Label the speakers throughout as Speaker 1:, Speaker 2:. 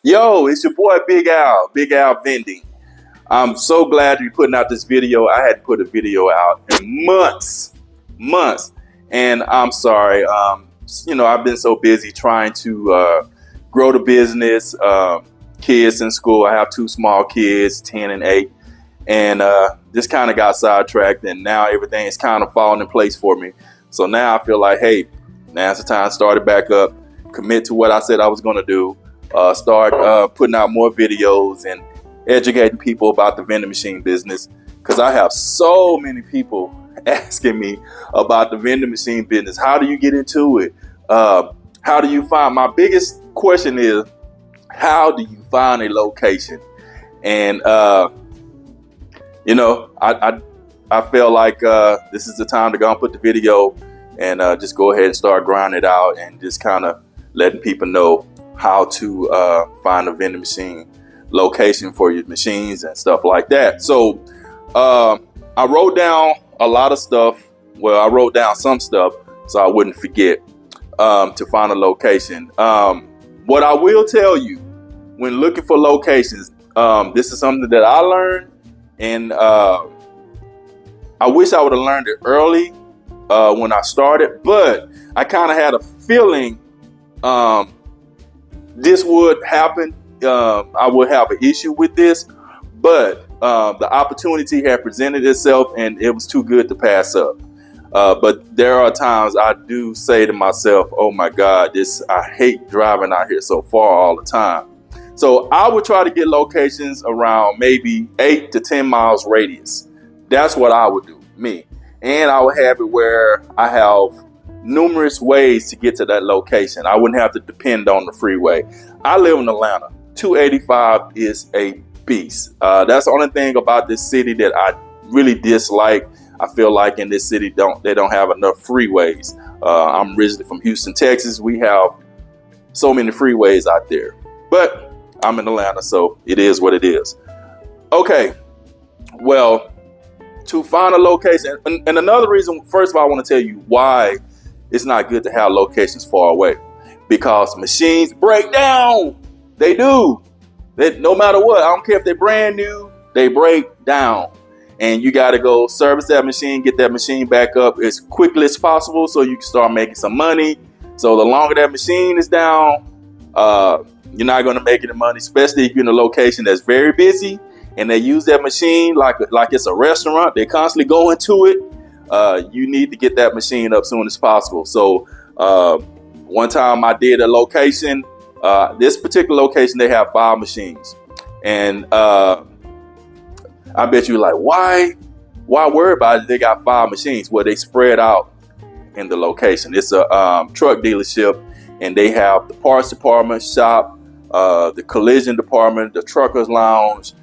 Speaker 1: Yo, it's your boy Big Al Vending. I'm so glad you're putting out this video. I hadn't put a video out in months, and I'm sorry. I've been so busy trying to grow the business. Kids in school. I have two small kids, 10 and 8, and just kind of got sidetracked, and now everything is kind of falling in place for me. So now I feel like, hey, now's the time to start it back up, commit to what I said I was going to do, start putting out more videos and educating people about the vending machine business, because I have so many people asking me about the vending machine business. How do you get into it? How do you find? My biggest question is, how do you find a location? And I feel like this is the time to go and put the video and just go ahead and start grinding it out and just kind of letting people know how to find a vending machine location for your machines and stuff like that. So I wrote down a lot of stuff. Well, I wrote down some stuff so I wouldn't forget to find a location. What I will tell you when looking for locations, this is something that I learned, and I wish I would have learned it early when I started, but I kind of had a feeling this would happen. I would have an issue with this, but the opportunity had presented itself and it was too good to pass up. But there are times I do say to myself, oh my God, I hate driving out here so far all the time. So I would try to get locations around maybe 8 to 10 miles radius. That's what I would do, me. And I would have it where I have numerous ways to get to that location. I wouldn't have to depend on the freeway. I live in Atlanta. 285 is a beast. That's the only thing about this city that I really dislike. I feel like in this city, they don't have enough freeways. I'm originally from Houston, Texas. We have so many freeways out there, but I'm in Atlanta, so it is what it is. Okay, well, to find a location, and another reason, first of all, I want to tell you why it's not good to have locations far away, because machines break down. They do. No matter what, I don't care if they're brand new, they break down. And you got to go service that machine, get that machine back up as quickly as possible so you can start making some money. So the longer that machine is down, you're not going to make any money, especially if you're in a location that's very busy and they use that machine like it's a restaurant. They constantly go into it. You need to get that machine up soon as possible. So one time I did a location. This particular location, they have 5 machines. And I bet you're like, why worry about it? They got 5 machines. Well, they spread out in the location. It's a truck dealership, and they have the parts department, shop, the collision department, the truckers lounge.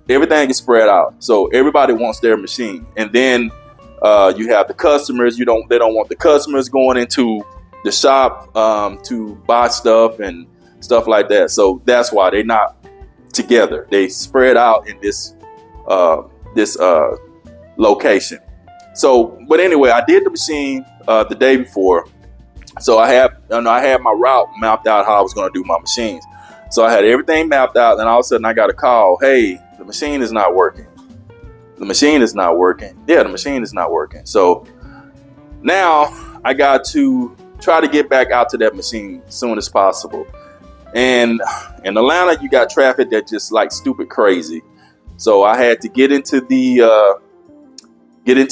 Speaker 1: Everything is spread out. So everybody wants their machine. And then you have the customers. They don't want the customers going into the shop to buy stuff and stuff like that. So that's why they're not together. They spread out in this location. So, but anyway, I did the machine the day before. So I had my route mapped out how I was going to do my machines. So I had everything mapped out, and all of a sudden I got a call. Hey, the machine is not working. The machine is not working. Yeah, the machine is not working. So now I got to try to get back out to that machine as soon as possible. And in Atlanta, you got traffic that just like stupid crazy. So I had to get into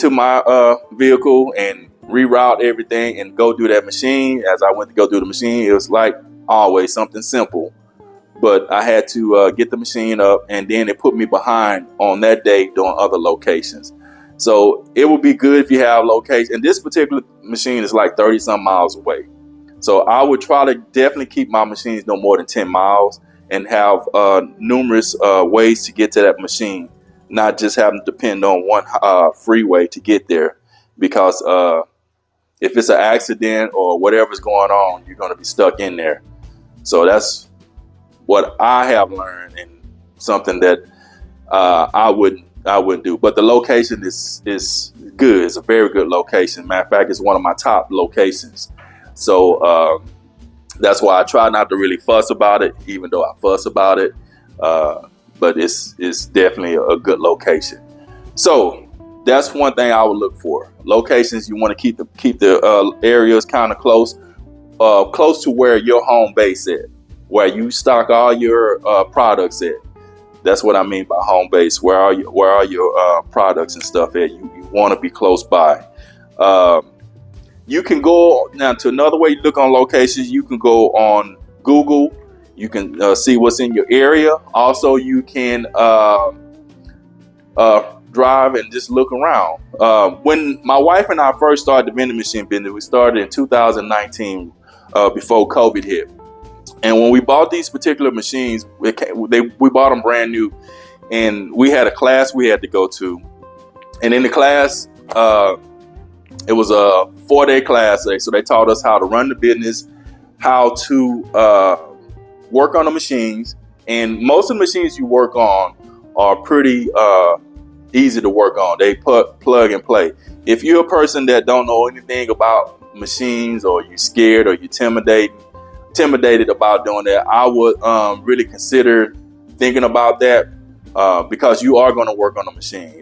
Speaker 1: my vehicle and reroute everything and go do that machine. As I went to go do the machine, it was like always something simple, but I had to get the machine up, and then it put me behind on that day doing other locations. So it would be good if you have location. And this particular machine is like 30 some miles away. So I would try to definitely keep my machines no more than 10 miles and have numerous ways to get to that machine, not just having to depend on one freeway to get there, because if it's an accident or whatever's going on, you're going to be stuck in there. So that's what I have learned, and something that I wouldn't do. But the location is good. It's a very good location. Matter of fact, it's one of my top locations. So That's why I try not to really fuss about it, even though I fuss about it. But it's definitely a good location. So that's one thing I would look for. Locations, you want to keep the areas kind of close to where your home base at, where you stock all your products at. That's what I mean by home base. Where are your products and stuff at? You want to be close by. You can go now to another way you look on locations. You can go on Google. You can see what's in your area. Also, you can drive and just look around. When my wife and I first started the vending machine business, we started in 2019 before COVID hit. And when we bought these particular machines, we bought them brand new, and we had a class we had to go to. And in the class, it was a 4-day class. So they taught us how to run the business, how to work on the machines. And most of the machines you work on are pretty easy to work on. They plug and play. If you're a person that don't know anything about machines, or you're scared, or you're intimidated about doing that, I would really consider thinking about that, because you are going to work on the machine.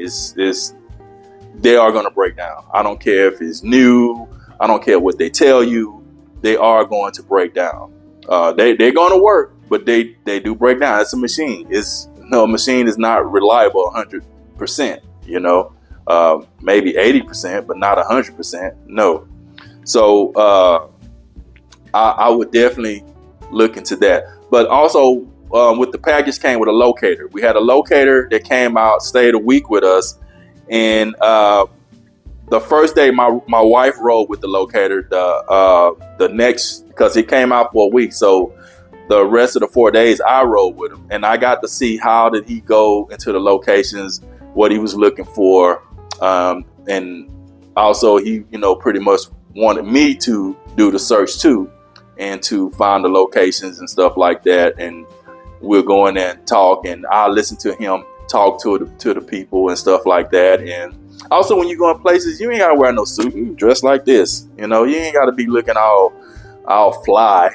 Speaker 1: They are going to break down. I don't care if it's new. I don't care what they tell you. They are going to break down. They're going to work, but they do break down. It's a machine. A machine is not reliable 100%. Maybe 80%, but not 100%. No. So I would definitely look into that. But also, with the package came with a locator. We had a locator that came out, stayed a week with us. And the first day my wife rode with the locator, the next, because it came out for a week. So the rest of the 4 days I rode with him, and I got to see how did he go into the locations, what he was looking for. And also he, pretty much wanted me to do the search too, and to find the locations and stuff like that. And we'll go in there and talk, and I'll listen to him talk to the people and stuff like that. And also, when you go in places, you ain't gotta wear no suit. You dress like this, you ain't gotta be looking all fly.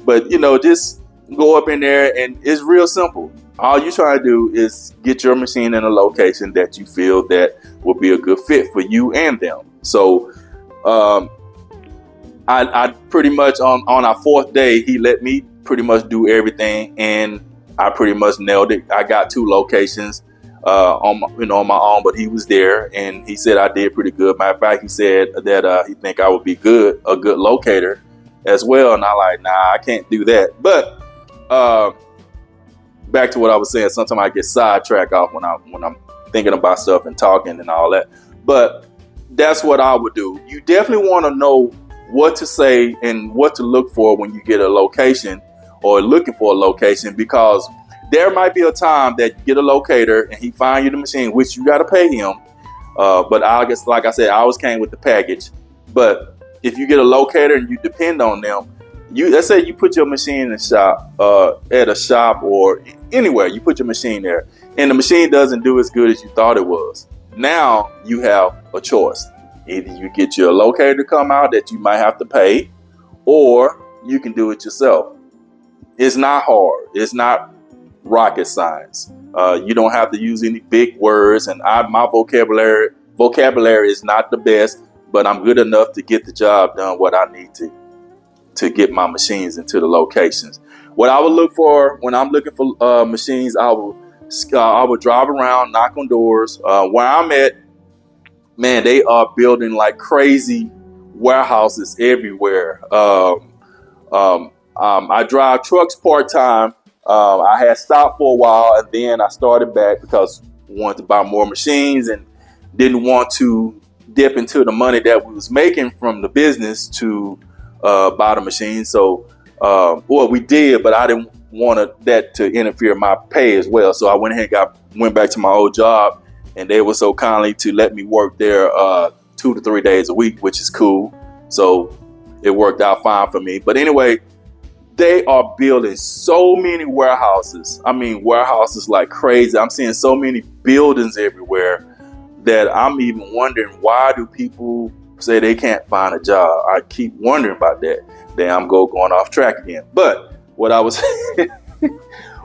Speaker 1: But just go up in there, and it's real simple. All you try to do is get your machine in a location that you feel that will be a good fit for you and them. So I pretty much on our 4th day, he let me pretty much do everything, and I pretty much nailed it. I got 2 locations on my own, but he was there, and he said I did pretty good. Matter of fact, he said that he think I would be a good locator as well. And I like, nah, I can't do that. But back to what I was saying. Sometimes I get sidetracked off when I'm thinking about stuff and talking and all that. But that's what I would do. You definitely want to know what to say and what to look for when you get a location or looking for a location, because there might be a time that you get a locator and he find you the machine, which you got to pay him. But I guess, like I said, I always came with the package. But if you get a locator and you depend on them, let's say you put your machine in the shop, at a shop or anywhere, you put your machine there, and the machine doesn't do as good as you thought it was. Now you have a choice. Either you get your locator to come out that you might have to pay, or you can do it yourself. It's not hard. It's not rocket science. You don't have to use any big words, and my vocabulary is not the best, but I'm good enough to get the job done what I need to get my machines into the locations. What I would look for when I'm looking for machines, I would drive around, knock on doors. Where I'm at, man, they are building like crazy warehouses everywhere. I drive trucks part-time. I had stopped for a while, and then I started back because I wanted to buy more machines and didn't want to dip into the money that we was making from the business to buy the machine. So, we did, but I didn't want that to interfere with my pay as well. So I went ahead and went back to my old job, and they were so kindly to let me work there 2 to 3 days a week, which is cool. So it worked out fine for me. But anyway, they are building so many warehouses. I mean, warehouses like crazy. I'm seeing so many buildings everywhere that I'm even wondering, why do people say they can't find a job. I keep wondering about that. Then I'm going off track again. But what I was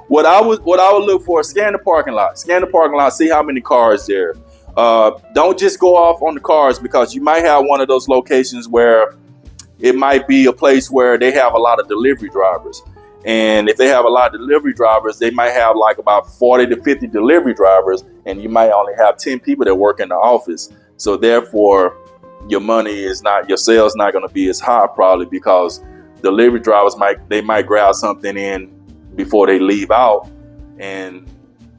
Speaker 1: what I would look for, scan the parking lot. Scan the parking lot, see how many cars there. Don't just go off on the cars, because you might have one of those locations where it might be a place where they have a lot of delivery drivers. And if they have a lot of delivery drivers, they might have like about 40 to 50 delivery drivers, and you might only have 10 people that work in the office. So therefore, your sales not going to be as high, probably because delivery drivers might grab something in before they leave out, and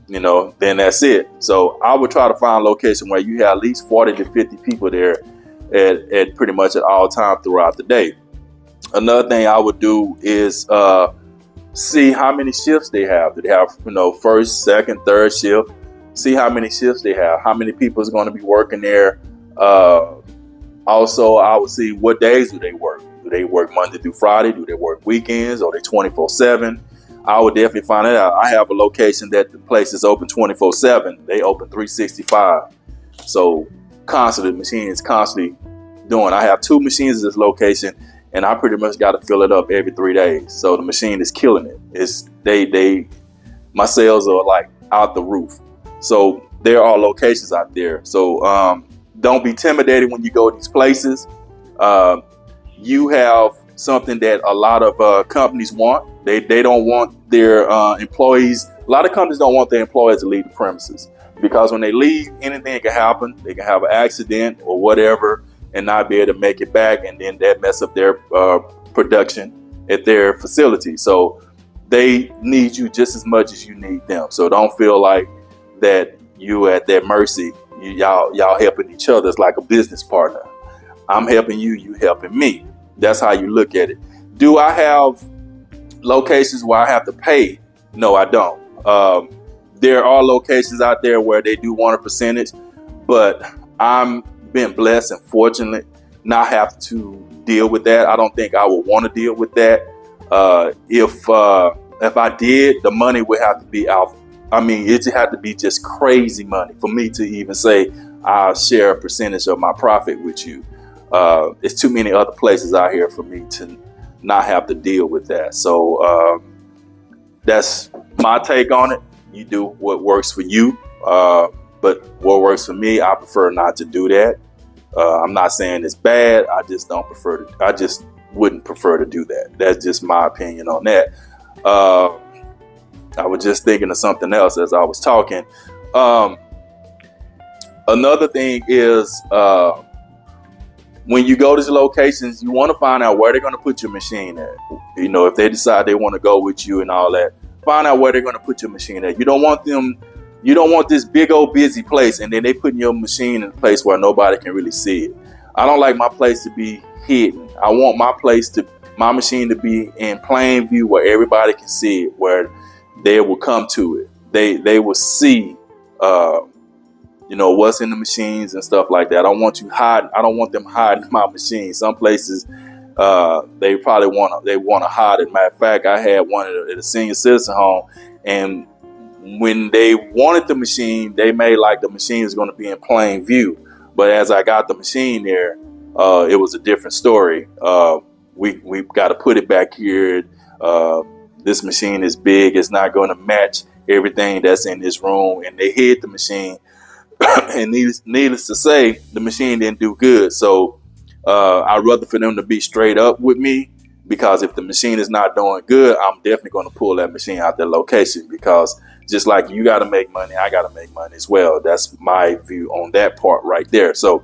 Speaker 1: then that's it. So I would try to find a location where you have at least 40 to 50 people there at pretty much at all times throughout the day. Another thing I would do is see how many shifts they have. Do they have first, second, third shift? See how many shifts they have. How many people is going to be working there? Also, I would see what days do they work. Do they work Monday through Friday? Do they work weekends? Or are they 24/7? I would definitely find that out. I have a location that the place is open 24/7. They open 365. So constantly, the machine is constantly doing. I have 2 machines at this location, and I pretty much got to fill it up every 3 days. So the machine is killing it. My sales are like out the roof. So there are locations out there. So don't be intimidated when you go to these places. You have something that a lot of companies want. They don't want their employees. A lot of companies don't want their employees to leave the premises, because when they leave, anything can happen. They can have an accident or whatever and not be able to make it back, and then that mess up their production at their facility. So they need you just as much as you need them. So don't feel like that you at their mercy. Y'all helping each other. It's like a business partner. I'm helping you, you helping me. That's how you look at it. Do I have locations where I have to pay? No, I don't. There are locations out there where they do want a percentage, but I'm been blessed and fortunate not have to deal with that. I don't think I would want to deal with that. If I did, the money would have to be out. I mean, it had to be just crazy money for me to even say I'll share a percentage of my profit with you. There's too many other places out here for me to not have to deal with that. So that's my take on it. You do what works for you. But what works for me, I prefer not to do that. I'm not saying it's bad. I just wouldn't prefer to do that. That's just my opinion on that. I was just thinking of something else as I was talking. Another thing is, when you go to the locations, you want to find out where they're going to put your machine at. If they decide they want to go with you and all that, find out where they're going to put your machine at. You don't want this big old busy place, and then they put your machine in a place where nobody can really see it. I don't like my place to be hidden. I want my machine to be in plain view where everybody can see it, where they will come to it. They will see, what's in the machines and stuff like that. I don't want them hiding my machine. Some places, they probably want to hide it. Matter of fact, I had one at a senior citizen home, and when they wanted the machine, they made like the machine is going to be in plain view. But as I got the machine there, it was a different story. We've got to put it back here. This machine is big. It's not going to match everything that's in this room. And they hid the machine. And needless to say, the machine didn't do good. So I'd rather for them to be straight up with me, because if the machine is not doing good, I'm definitely going to pull that machine out their location, because just like you got to make money, I got to make money as well. That's my view on that part right there. So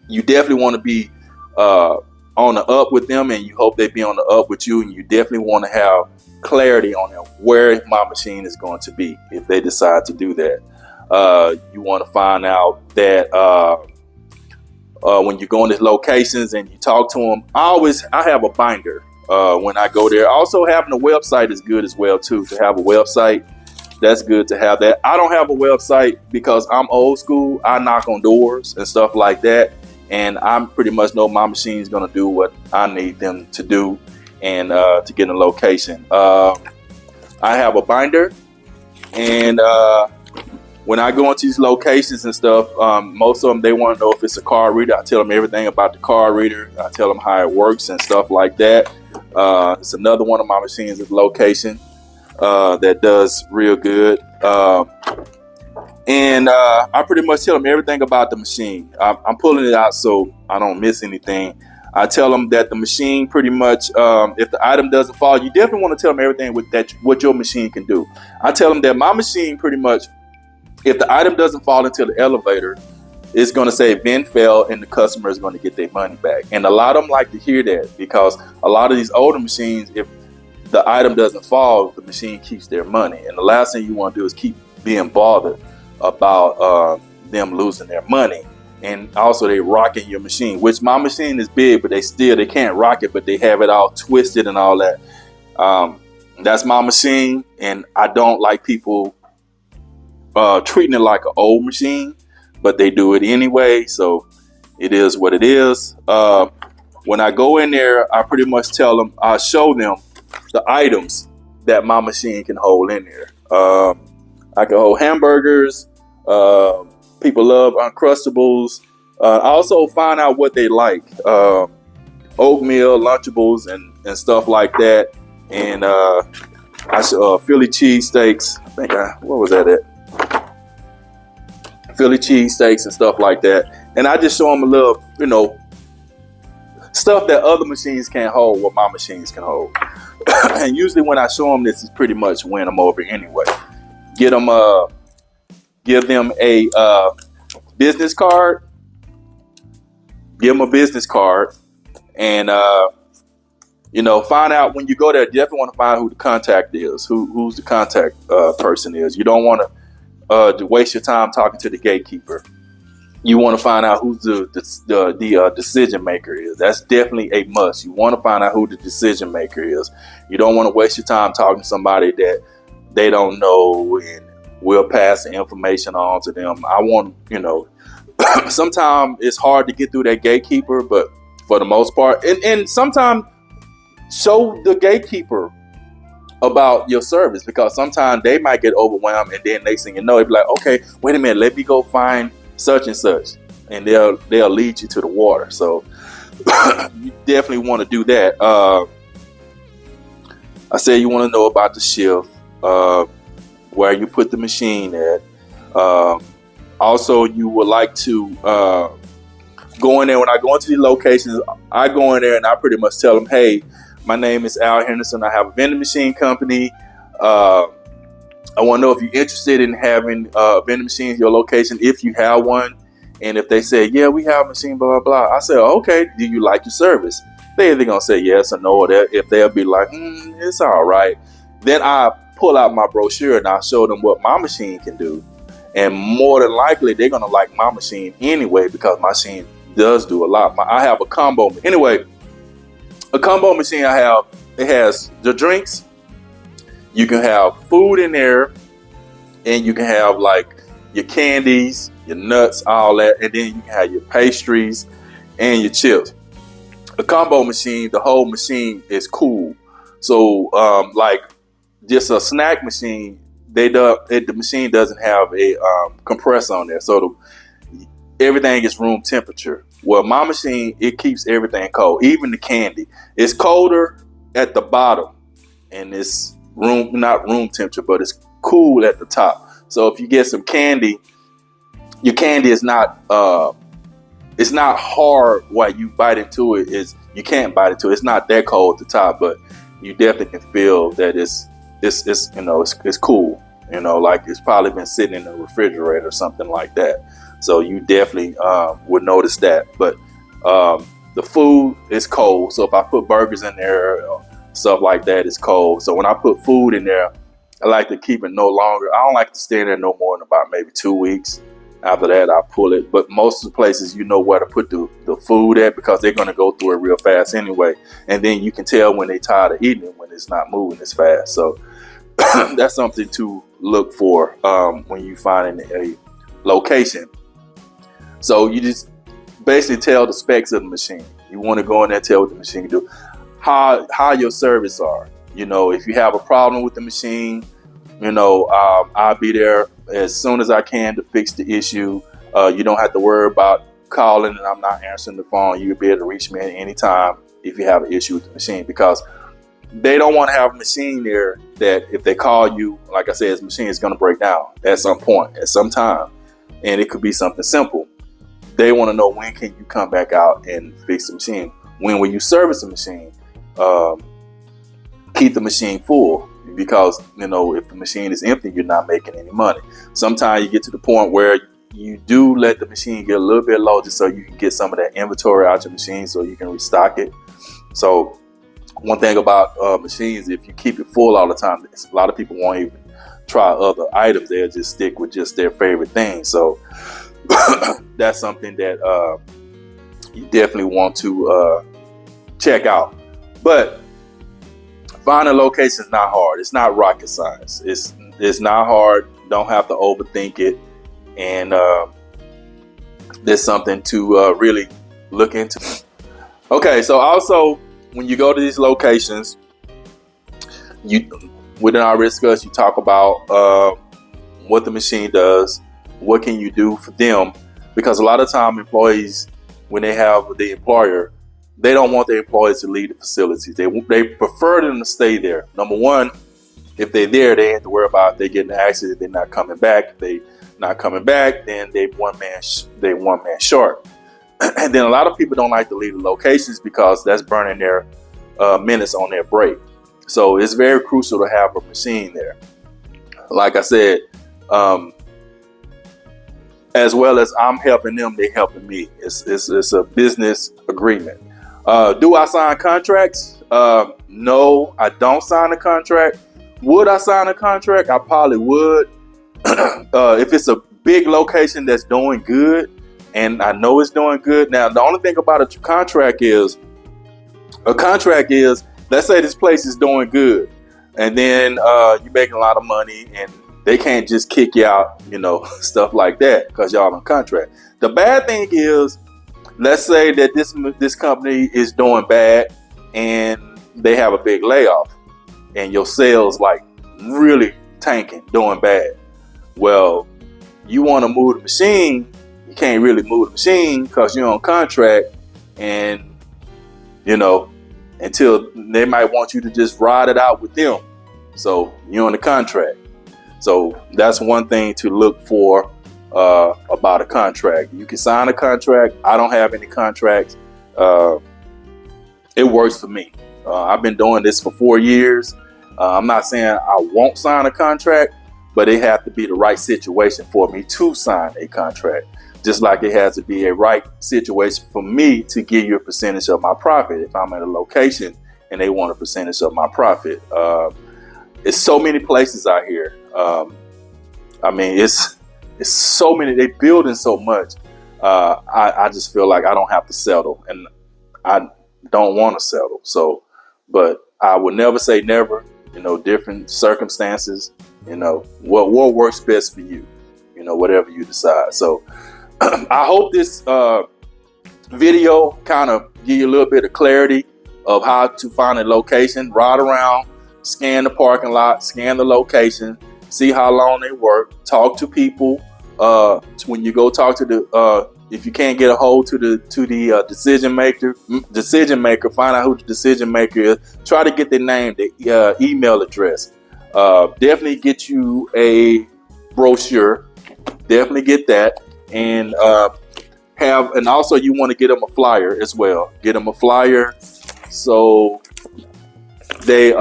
Speaker 1: you definitely want to be on the up with them, and you hope they be on the up with you. And you definitely want to have clarity on where my machine is going to be if they decide to do that. You want to find out that when you go into locations and you talk to them, I have a binder when I go there. Also, having a website is good as well too. To have a website, that's good to have that. I don't have a website because I'm old school. I knock on doors and stuff like that, and I pretty much know my machine is going to do what I need them to do, and to get in a location. I have a binder, and when I go into these locations and stuff, most of them, they want to know if it's a card reader. I tell them everything about the card reader. I tell them how it works and stuff like that. It's another one of my machines at the location that does real good. And I pretty much tell them everything about the machine. I'm pulling it out so I don't miss anything. I tell them that the machine pretty much, if the item doesn't fall, you definitely want to tell them everything with that, what your machine can do. I tell them that my machine pretty much, if the item doesn't fall into the elevator, it's going to say VIN failed and the customer is going to get their money back. And a lot of them like to hear that, because a lot of these older machines, if the item doesn't fall, the machine keeps their money. And the last thing you want to do is keep being bothered about them losing their money. And also they rocking your machine, which my machine is big, but they can't rock it, but they have it all twisted and all that. That's my machine, and I don't like people treating it like an old machine, but they do it anyway, so it is what it is. When I go in there, I pretty much tell them, I show them the items that my machine can hold in there. I can hold hamburgers. People love Uncrustables. I also find out what they like. Oatmeal, Lunchables, and stuff like that. And Philly cheesesteaks. I think what was that at? Philly cheesesteaks and stuff like that. And I just show them a little, stuff that other machines can't hold, what my machines can hold. And usually when I show them this, is pretty much win them over anyway. Give them a business card. Give them a business card, and find out when you go there. Definitely want to find who the contact is, who's the contact person is. You don't want to waste your time talking to the gatekeeper. You want to find out who's the decision maker is. That's definitely a must. You want to find out who the decision maker is. You don't want to waste your time talking to somebody that they don't know and will pass the information on to them. I want, sometimes it's hard to get through that gatekeeper, but for the most part, and sometimes show the gatekeeper about your service, because sometimes they might get overwhelmed, and then next thing you know, they'll be like, okay, wait a minute, let me go find such and such, and they'll lead you to the water. So you definitely want to do that. I said you want to know about the shift, where you put the machine at. Also, you would like to go in there. When I go into the locations, I go in there and I pretty much tell them, hey, my name is Al Henderson. I have a vending machine company. I want to know if you're interested in having vending machines in your location, if you have one. And if they say, yeah, we have a machine, blah, blah, blah. I say, okay, do you like your service? They're either going to say yes or no. Or if they'll be like, it's all right. Then I pull out my brochure and I show them what my machine can do. And more than likely, they're going to like my machine anyway, because my machine does do a lot. I have a combo. Anyway, a combo machine I have, it has the drinks. You can have food in there, and you can have like your candies, your nuts, all that. And then you can have your pastries and your chips. A combo machine, the whole machine is cool. So like just a snack machine, the machine doesn't have a compressor on there, so everything is room temperature. Well, my machine, it keeps everything cold, even the candy. It's colder at the bottom, and it's not room temperature, but it's cool at the top. So if you get some candy, your candy is not it's not hard while you bite into it. You can't bite into it. It's not that cold at the top, but you definitely can feel that it's cool. Like it's probably been sitting in the refrigerator or something like that. So you definitely would notice that. But the food is cold. So if I put burgers in there or stuff like that, it's cold. So when I put food in there, I like to keep it no longer. I don't like to stay in there no more than about maybe 2 weeks. After that, I pull it. But most of the places, you know where to put the food at, because they're going to go through it real fast anyway. And then you can tell when they're tired of eating it, when it's not moving as fast. So that's something to look for when you find a location. So you just basically tell the specs of the machine. You want to go in there and tell what the machine can do. How your service are. If you have a problem with the machine, I'll be there as soon as I can to fix the issue. You don't have to worry about calling and I'm not answering the phone. You'll be able to reach me at any time if you have an issue with the machine, because they don't want to have a machine there that if they call you, like I said, this machine is going to break down at some point, at some time. And it could be something simple. They want to know, when can you come back out and fix the machine? When will you service the machine? Keep the machine full, because, you know, if the machine is empty, you're not making any money. Sometimes you get to the point where you do let the machine get a little bit low just so you can get some of that inventory out your machine so you can restock it. So one thing about machines, if you keep it full all the time, a lot of people won't even try other items. They'll just stick with just their favorite thing. So that's something that you definitely want to check out. But finding a location is not hard. It's not rocket science. It's not hard. Don't have to overthink it. And there's something to really look into. Okay, so also when you go to these locations, within our discuss, you talk about what the machine does, what can you do for them, because a lot of time employees, when they have the employer, they don't want their employees to leave the facilities. They prefer them to stay there. Number one, if they're there, they have to worry about if they get in an accident, they're not coming back. If they not coming back, then they one man short. And then a lot of people don't like to leave the locations because that's burning their minutes on their break. So it's very crucial to have a machine there. Like I said, as well as I'm helping them, they're helping me. It's a business agreement. Do I sign contracts? No, I don't sign a contract. Would I sign a contract? I probably would. If it's a big location that's doing good, and I know it's doing good. Now, the only thing about a contract is, let's say this place is doing good, and then you're making a lot of money, and they can't just kick you out, you know, stuff like that, because y'all on contract. The bad thing is, let's say that this company is doing bad, and they have a big layoff, and your sales like really tanking, doing bad. Well, you want to move the machine, you can't really move the machine because you're on contract, and, you know, until they might want you to just ride it out with them. So you're on the contract. So that's one thing to look for about a contract. You can sign a contract. I don't have any contracts. It works for me. I've been doing this for 4 years. I'm not saying I won't sign a contract, but it has to be the right situation for me to sign a contract. Just like it has to be a right situation for me to give you a percentage of my profit. If I'm at a location and they want a percentage of my profit, it's so many places out here. I mean, it's so many. They building so much. I just feel like I don't have to settle, and I don't want to settle. So, but I would never say never. You know, different circumstances. You know, what works best for you. You know, whatever you decide. So, I hope this video kind of give you a little bit of clarity of how to find a location. Ride around, scan the parking lot, scan the location, see how long they work. Talk to people. When you go talk to the, if you can't get a hold to the decision maker, find out who the decision maker is. Try to get their name, the email address. Definitely get you a brochure. Definitely get that, and also you want to get them a flyer as well. Get them a flyer so they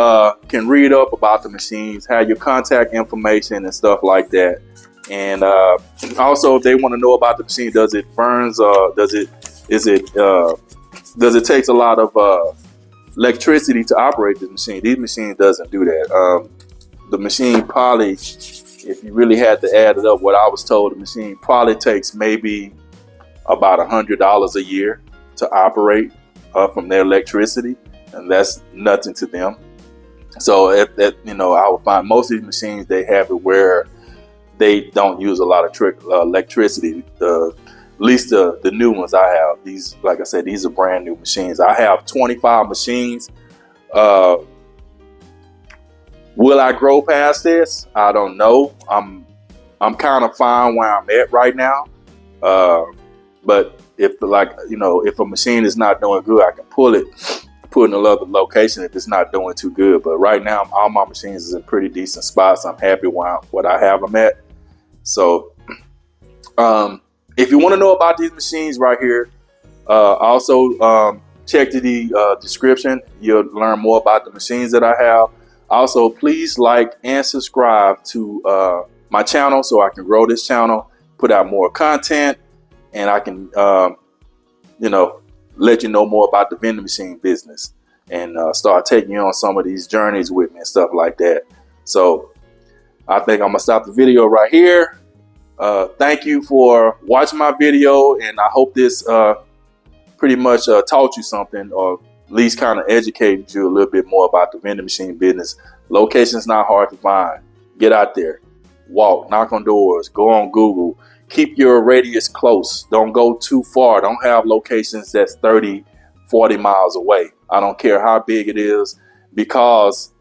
Speaker 1: can read up about the machines, have your contact information and stuff like that. And also, if they want to know about the machine, does it burns? Does it takes a lot of electricity to operate the machine? These machines doesn't do that. The machine probably, if you really had to add it up, what I was told, the machine probably takes maybe about $100 a year to operate from their electricity, and that's nothing to them. So you know, I would find most of these machines, they have it where they don't use a lot of electricity. At least the new ones I have. These, like I said, these are brand new machines. I have 25 machines. Will I grow past this? I don't know. I'm I'm kind of fine where I'm at right now. But if if a machine is not doing good, I can pull it, put in another location if it's not doing too good. But right now, all my machines is in pretty decent spots. I'm happy what I have them at. So if you want to know about these machines right here, also check the description. You'll learn more about the machines that I have. Also, please like and subscribe to my channel so I can grow this channel, put out more content, and I can let you know more about the vending machine business and start taking you on some of these journeys with me and stuff like that. So I think I'm gonna stop the video right here. Thank you for watching my video, and I hope this pretty much taught you something, or at least kind of educated you a little bit more about the vending machine business. Location's not hard to find. Get out there, walk, knock on doors, go on Google. Keep your radius close. Don't go too far. Don't have locations that's 30, 40 miles away. I don't care how big it is, because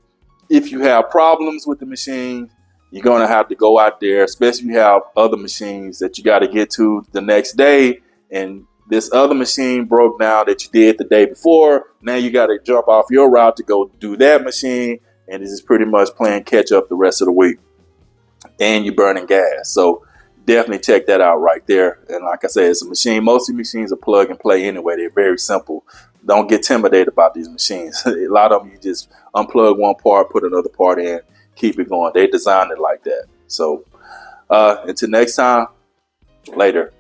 Speaker 1: if you have problems with the machine, you're going to have to go out there, especially if you have other machines that you got to get to the next day, and this other machine broke down that you did the day before. Now you got to jump off your route to go do that machine, and this is pretty much playing catch up the rest of the week, and you're burning gas. So definitely check that out right there. And like I said, it's a machine. Most of the machines are plug and play anyway. They're very simple. Don't get intimidated about these machines. A lot of them, you just unplug one part, put another part in, keep it going. They designed it like that. So until next time, later.